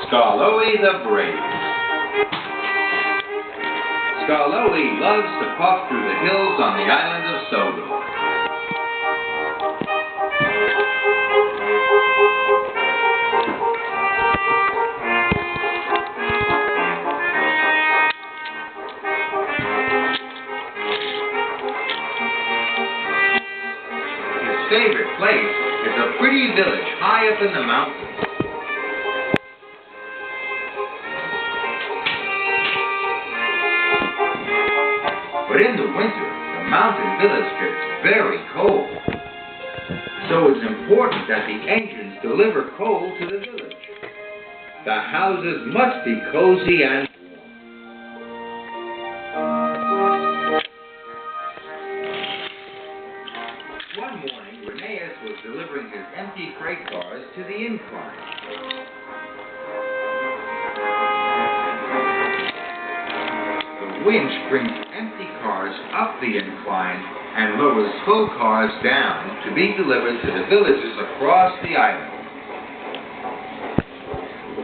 Skarloey the Brave. Skarloey loves to puff through the hills on the island of Sodor. His favorite place is a pretty village high up in the mountains. But in the winter, the mountain village gets very cold. So it's important that the engines deliver coal to the village. The houses must be cozy and warm. One morning, Reneus was delivering his empty freight cars to the incline. The winch brings empty cars up the incline and lowers full cars down to be delivered to the villages across the island.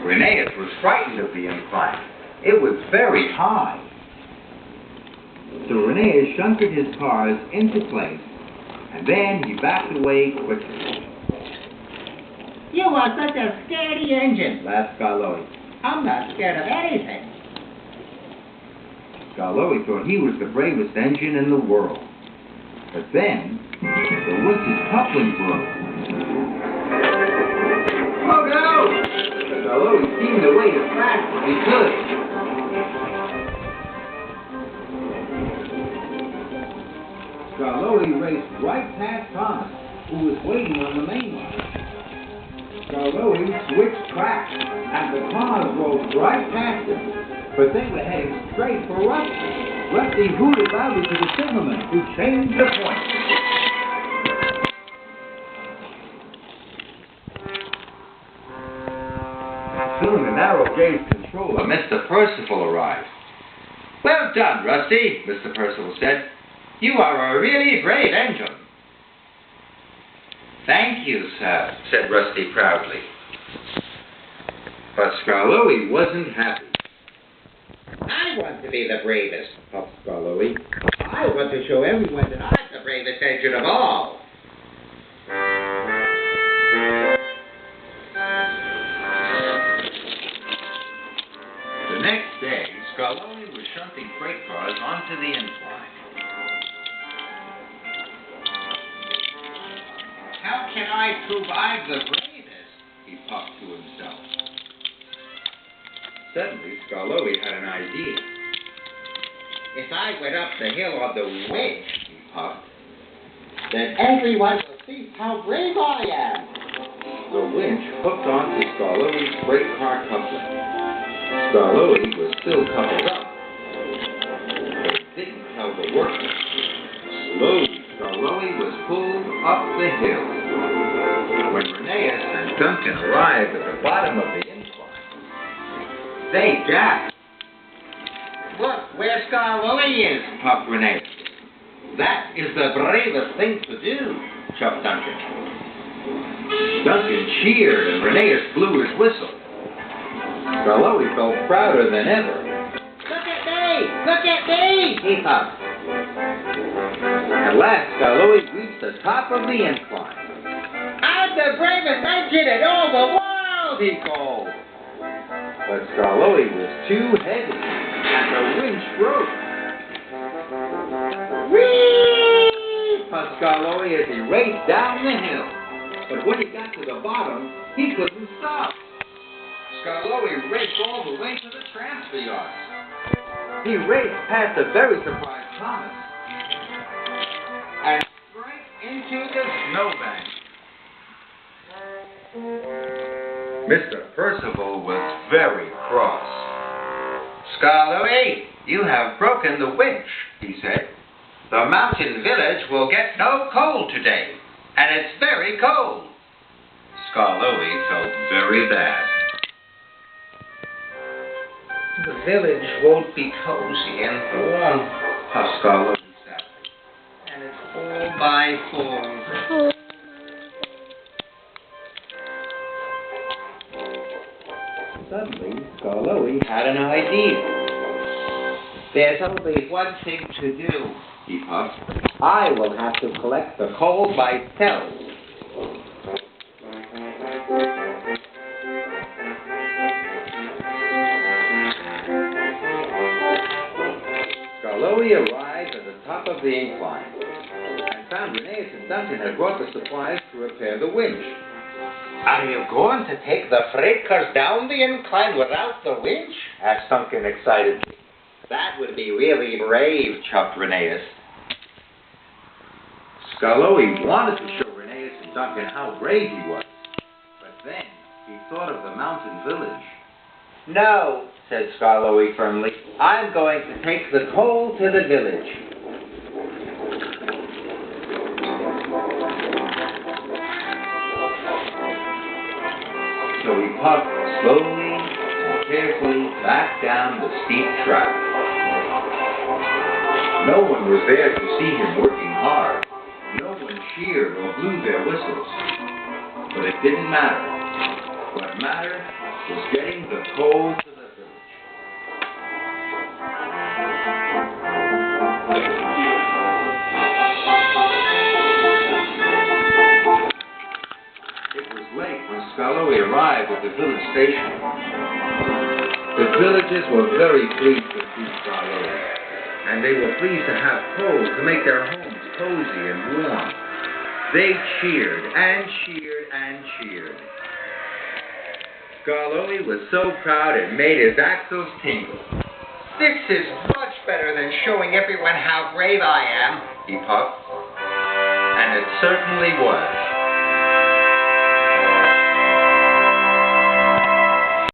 Reneus was frightened of the incline. It was very high. So Reneus shunted his cars into place, and then he backed away quickly. You are such a scaredy engine, laughed Skarloey. I'm not scared of anything. Skarloey thought he was the bravest engine in the world. But then, the winch's coupling broke. Oh no! Skarloey steamed away as fast as he could. Skarloey raced right past Thomas, who was waiting on the main line. Skarloey's switch cracked, and the cars rolled right past him. But they were heading straight for Rusty. Rusty hooted loudly to the signalman, who changed the point. Soon the narrow-gauge controller, Mr. Percival, arrived. Well done, Rusty, Mr. Percival said. You are a really brave engine. Thank you, sir, said Rusty proudly. But Skarloey wasn't happy. I want to be the bravest, puffed Skarloey. I want to show everyone that I'm the bravest engine of all. The next day, Skarloey was shunting freight cars onto the incline. How can I survive the bravest? He puffed to himself. Suddenly, Skarloey had an idea. If I went up the hill on the winch, he puffed, then everyone will see how brave I am. The winch hooked onto Skarloey's freight car coupling. Skarloey was still coupled up, but it didn't tell the workmen. Slowly, Skarloey was pulled up the hill. When Reneus and Duncan arrived at the bottom of the incline, they gasped. Look where Skarloey is, puffed Reneus. That is the bravest thing to do, chuffed Duncan. Duncan cheered and Reneus blew his whistle. Skarloey felt prouder than ever. Look at me! Look at me! He puffed. At last, Skarloey reached the top of the incline. I'm the bravest engine in all the world, he called. But Skarloey was too heavy, and the winch broke. Whee! puffed Skarloey as he raced down the hill. But when he got to the bottom, he couldn't stop. Skarloey raced all the way to the transfer yards. He raced past the very surprised Thomas and straight into the snowbank. Mr. Percival was very cross. Skarloey, you have broken the winch, he said. The mountain village will get no coal today, and it's very cold. Skarloey felt very bad. The village won't be cozy and warm, puffed Skarloey sadly. And it's all my fault. Suddenly, Skarloey had an idea. There's only one thing to do, he puffed. I will have to collect the coal myself. Skarloey arrived at the top of the incline and found Rheneas and Duncan had brought the supplies to repair the winch. Are you going to take the freight cars down the incline without the winch? Asked Duncan excitedly. That would be really brave, chucked Rheneas. Skarloey wanted to show Rheneas and Duncan how brave he was, but then he thought of the mountain village. No, said Skarloey firmly. I'm going to take the coal to the village. So he puffed slowly and carefully back down the steep track. No one was there to see him working hard. No one cheered or blew their whistles. But it didn't matter. What mattered was getting the coal to the village. It was late when Skarloey arrived at the village station. The villagers were very pleased to see Skarloey, and they were pleased to have coal to make their homes cozy and warm. They cheered and cheered and cheered. Skarloey was so proud it made his axles tingle. This is much better than showing everyone how brave I am, He puffed, and it certainly was.